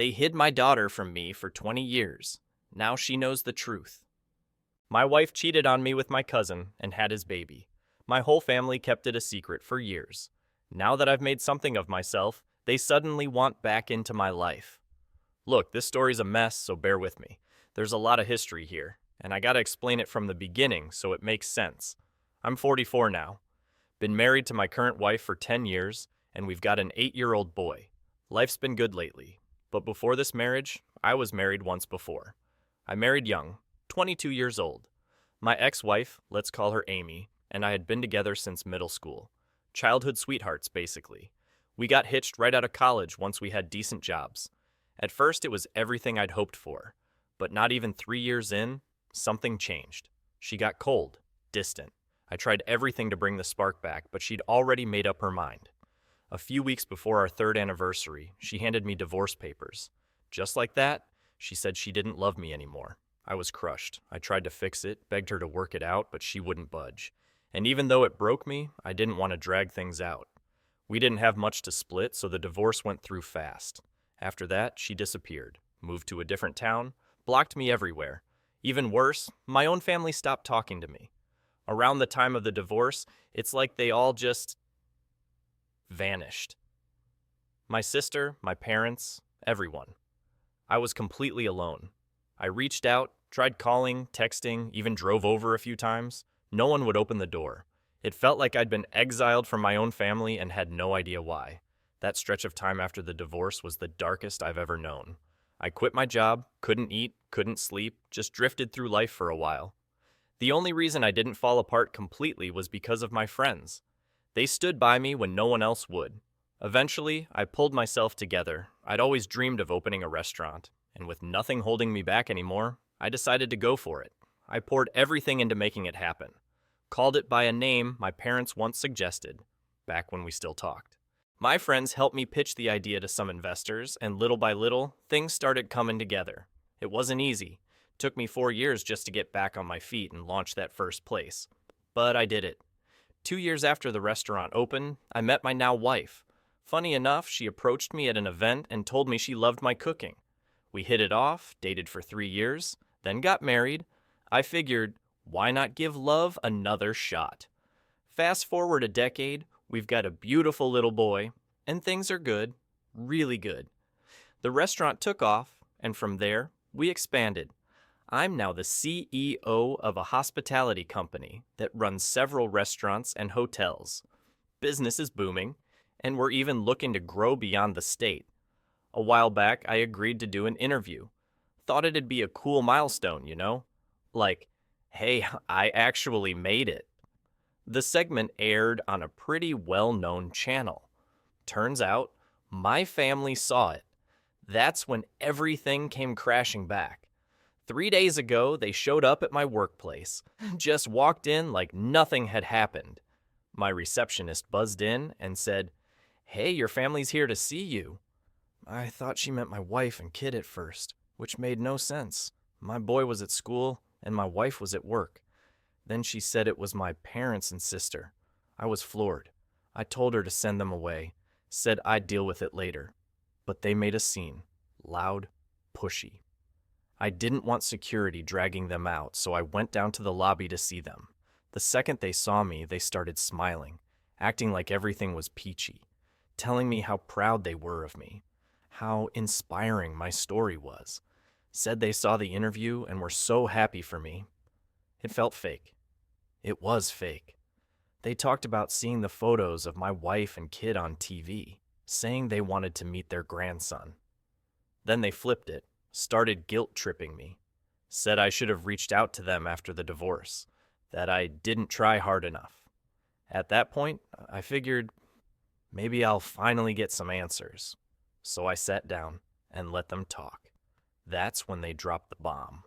They hid my daughter from me for 20 years. Now she knows the truth. My wife cheated on me with my cousin and had his baby. My whole family kept it a secret for years. Now that I've made something of myself, they suddenly want back into my life. Look, this story's a mess, so bear with me. There's a lot of history here, and I gotta explain it from the beginning so it makes sense. I'm 44 now. Been married to my current wife for 10 years, and we've got an 8-year-old boy. Life's been good lately, but before this marriage, I was married once before. I married young, 22 years old. My ex-wife, let's call her Amy, and I had been together since middle school. Childhood sweethearts, basically. We got hitched right out of college once we had decent jobs. At first, it was everything I'd hoped for, but not even 3 years in, something changed. She got cold, distant. I tried everything to bring the spark back, but she'd already made up her mind. A few weeks before our 3rd anniversary, she handed me divorce papers. Just like that, she said she didn't love me anymore. I was crushed. I tried to fix it, begged her to work it out, but she wouldn't budge. And even though it broke me, I didn't want to drag things out. We didn't have much to split, so the divorce went through fast. After that, she disappeared, moved to a different town, blocked me everywhere. Even worse, my own family stopped talking to me. Around the time of the divorce, it's like they all just vanished. My sister, my parents, everyone. I was completely alone. I reached out, tried calling, texting, even drove over a few times. No one would open the door. It felt like I'd been exiled from my own family and had no idea why. That stretch of time after the divorce was the darkest I've ever known. I quit my job, couldn't eat, couldn't sleep, just drifted through life for a while. The only reason I didn't fall apart completely was because of my friends. They stood by me when no one else would. Eventually, I pulled myself together. I'd always dreamed of opening a restaurant, and with nothing holding me back anymore, I decided to go for it. I poured everything into making it happen. Called it by a name my parents once suggested, back when we still talked. My friends helped me pitch the idea to some investors, and little by little, things started coming together. It wasn't easy. It took me 4 years just to get back on my feet and launch that first place. But I did it. 2 years after the restaurant opened, I met my now wife. Funny enough, she approached me at an event and told me she loved my cooking. We hit it off, dated for 3 years, then got married. I figured, why not give love another shot? Fast forward a decade, we've got a beautiful little boy, and things are good, really good. The restaurant took off, and from there, we expanded. I'm now the CEO of a hospitality company that runs several restaurants and hotels. Business is booming, and we're even looking to grow beyond the state. A while back, I agreed to do an interview. Thought it'd be a cool milestone, you know? Like, hey, I actually made it. The segment aired on a pretty well-known channel. Turns out, my family saw it. That's when everything came crashing back. 3 days ago, they showed up at my workplace, just walked in like nothing had happened. My receptionist buzzed in and said, "Hey, your family's here to see you." I thought she meant my wife and kid at first, which made no sense. My boy was at school, and my wife was at work. Then she said it was my parents and sister. I was floored. I told her to send them away, said I'd deal with it later. But they made a scene, loud, pushy. I didn't want security dragging them out, so I went down to the lobby to see them. The second they saw me, they started smiling, acting like everything was peachy, telling me how proud they were of me, how inspiring my story was. Said they saw the interview and were so happy for me. It felt fake. It was fake. They talked about seeing the photos of my wife and kid on TV, saying they wanted to meet their grandson. Then they flipped it, started guilt-tripping me, said I should have reached out to them after the divorce, that I didn't try hard enough. At that point, I figured maybe I'll finally get some answers. So I sat down and let them talk. That's when they dropped the bomb.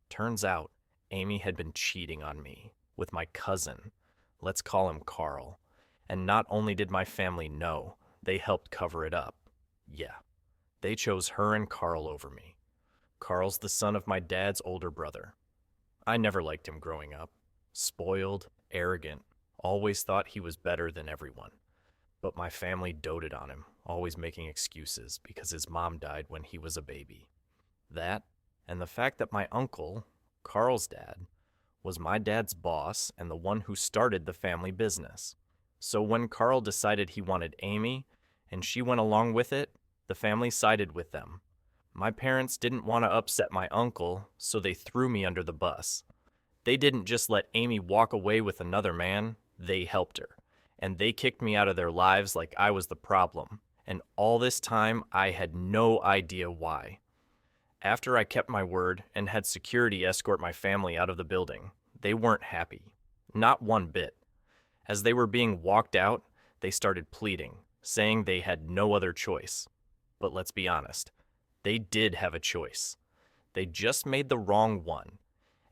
Turns out, Amy had been cheating on me with my cousin. Let's call him Carl. And not only did my family know, they helped cover it up. Yeah, they chose her and Carl over me. Carl's the son of my dad's older brother. I never liked him growing up. Spoiled, arrogant, always thought he was better than everyone. But my family doted on him, always making excuses because his mom died when he was a baby. That, and the fact that my uncle, Carl's dad, was my dad's boss and the one who started the family business. So when Carl decided he wanted Amy, and she went along with it, the family sided with them. My parents didn't want to upset my uncle, so they threw me under the bus. They didn't just let Amy walk away with another man, they helped her. And they kicked me out of their lives like I was the problem. And all this time, I had no idea why. After I kept my word and had security escort my family out of the building, they weren't happy. Not one bit. As they were being walked out, they started pleading, saying they had no other choice. But let's be honest, they did have a choice. They just made the wrong one,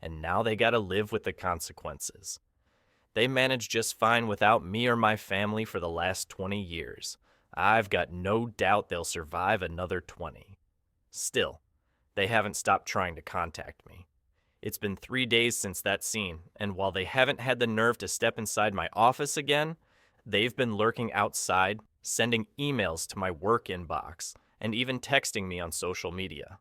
and now they gotta live with the consequences. They managed just fine without me or my family for the last 20 years. I've got no doubt they'll survive another 20. Still, they haven't stopped trying to contact me. It's been 3 days since that scene, and while they haven't had the nerve to step inside my office again, they've been lurking outside, sending emails to my work inbox, and even texting me on social media.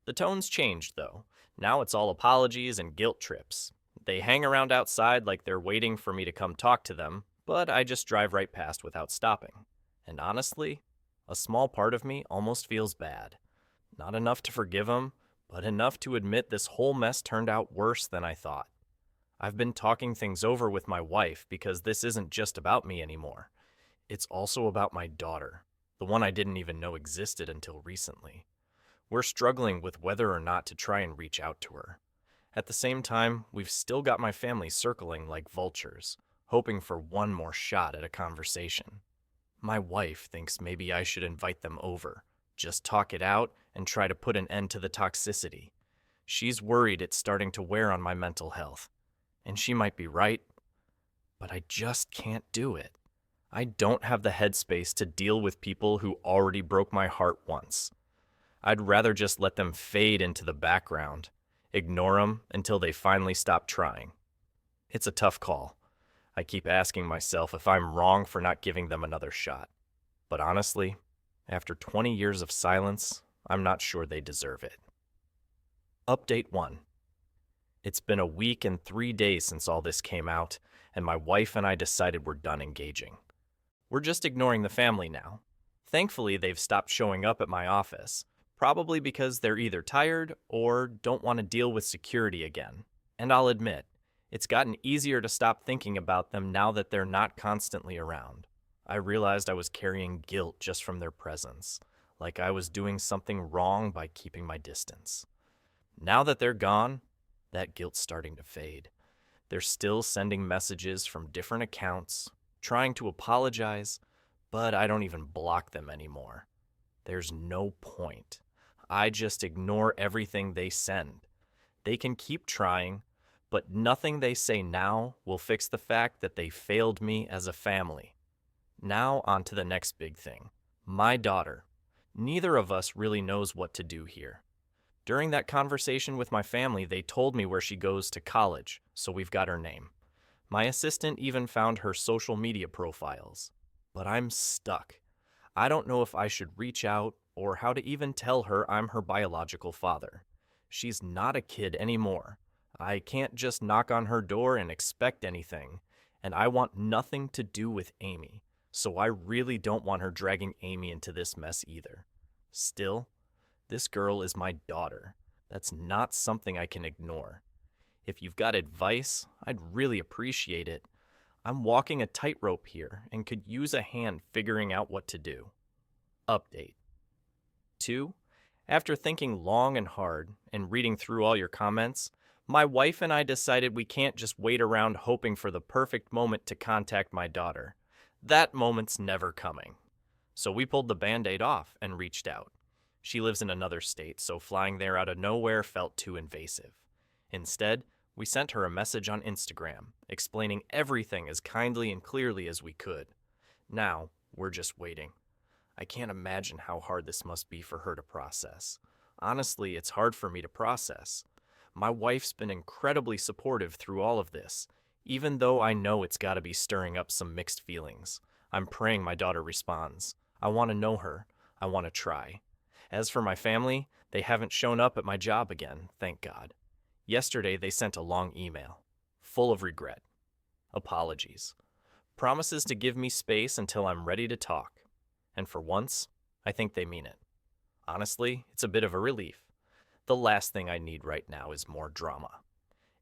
The tone's changed, though. Now it's all apologies and guilt trips. They hang around outside like they're waiting for me to come talk to them, but I just drive right past without stopping. And honestly, a small part of me almost feels bad. Not enough to forgive them, but enough to admit this whole mess turned out worse than I thought. I've been talking things over with my wife because this isn't just about me anymore. It's also about my daughter, the one I didn't even know existed until recently. We're struggling with whether or not to try and reach out to her. At the same time, we've still got my family circling like vultures, hoping for one more shot at a conversation. My wife thinks maybe I should invite them over, just talk it out, and try to put an end to the toxicity. She's worried it's starting to wear on my mental health. And she might be right, but I just can't do it. I don't have the headspace to deal with people who already broke my heart once. I'd rather just let them fade into the background, ignore them until they finally stop trying. It's a tough call. I keep asking myself if I'm wrong for not giving them another shot. But honestly, after 20 years of silence, I'm not sure they deserve it. Update 1. It's been a week and 3 days since all this came out, and my wife and I decided we're done engaging. We're just ignoring the family now. Thankfully, they've stopped showing up at my office, probably because they're either tired or don't want to deal with security again. And I'll admit, it's gotten easier to stop thinking about them now that they're not constantly around. I realized I was carrying guilt just from their presence, like I was doing something wrong by keeping my distance. Now that they're gone, that guilt's starting to fade. They're still sending messages from different accounts, trying to apologize, but I don't even block them anymore. There's no point. I just ignore everything they send. They can keep trying, but nothing they say now will fix the fact that they failed me as a family. Now on to the next big thing. My daughter. Neither of us really knows what to do here. During that conversation with my family, they told me where she goes to college, so we've got her name. My assistant even found her social media profiles. But I'm stuck. I don't know if I should reach out or how to even tell her I'm her biological father. She's not a kid anymore. I can't just knock on her door and expect anything, and I want nothing to do with Amy, so I really don't want her dragging Amy into this mess either. Still, this girl is my daughter. That's not something I can ignore. If you've got advice, I'd really appreciate it. I'm walking a tightrope here and could use a hand figuring out what to do. Update. 2. After thinking long and hard and reading through all your comments, my wife and I decided we can't just wait around hoping for the perfect moment to contact my daughter. That moment's never coming. So we pulled the Band-Aid off and reached out. She lives in another state, so flying there out of nowhere felt too invasive. Instead, we sent her a message on Instagram, explaining everything as kindly and clearly as we could. Now, we're just waiting. I can't imagine how hard this must be for her to process. Honestly, it's hard for me to process. My wife's been incredibly supportive through all of this, even though I know it's got to be stirring up some mixed feelings. I'm praying my daughter responds. I want to know her. I want to try. As for my family, they haven't shown up at my job again, thank God. Yesterday, they sent a long email, full of regret, apologies, promises to give me space until I'm ready to talk. And for once, I think they mean it. Honestly, it's a bit of a relief. The last thing I need right now is more drama.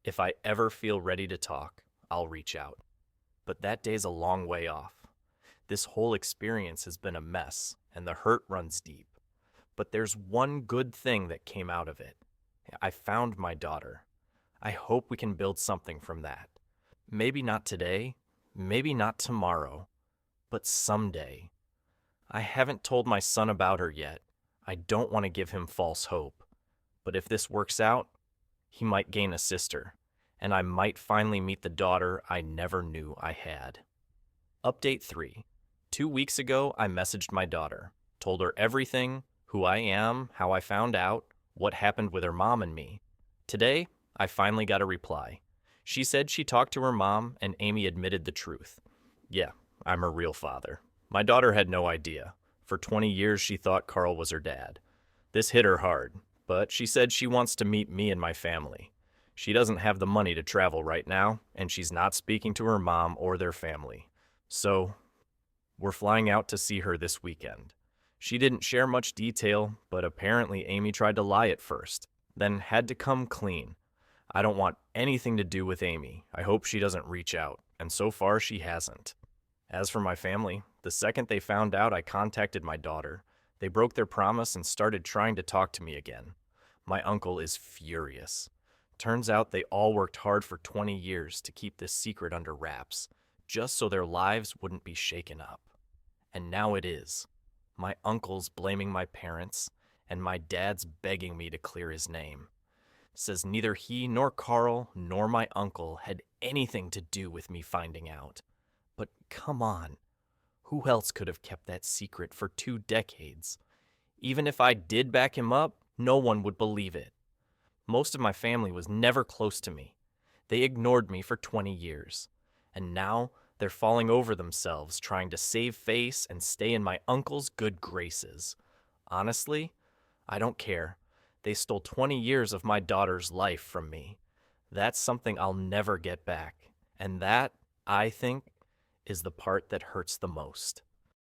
If I ever feel ready to talk, I'll reach out. But that day's a long way off. This whole experience has been a mess, and the hurt runs deep. But there's one good thing that came out of it. I found my daughter. I hope we can build something from that. Maybe not today, maybe not tomorrow, but someday. I haven't told my son about her yet. I don't want to give him false hope. But if this works out, he might gain a sister, and I might finally meet the daughter I never knew I had. Update 3. 2 weeks ago, I messaged my daughter, told her everything, who I am, how I found out, what happened with her mom and me. Today, I finally got a reply. She said she talked to her mom and Amy admitted the truth. Yeah, I'm her real father. My daughter had no idea. For 20 years, she thought Carl was her dad. This hit her hard, but she said she wants to meet me and my family. She doesn't have the money to travel right now, and she's not speaking to her mom or their family. So, we're flying out to see her this weekend. She didn't share much detail, but apparently Amy tried to lie at first, then had to come clean. I don't want anything to do with Amy. I hope she doesn't reach out, and so far she hasn't. As for my family, the second they found out I contacted my daughter, they broke their promise and started trying to talk to me again. My uncle is furious. Turns out they all worked hard for 20 years to keep this secret under wraps, just so their lives wouldn't be shaken up. And now it is. My uncle's blaming my parents, and my dad's begging me to clear his name. Says neither he nor Carl nor my uncle had anything to do with me finding out. But come on, who else could have kept that secret for 2 decades? Even if I did back him up, no one would believe it. Most of my family was never close to me. They ignored me for 20 years. And now they're falling over themselves trying to save face and stay in my uncle's good graces. Honestly, I don't care. They stole 20 years of my daughter's life from me. That's something I'll never get back. And that, I think, is the part that hurts the most.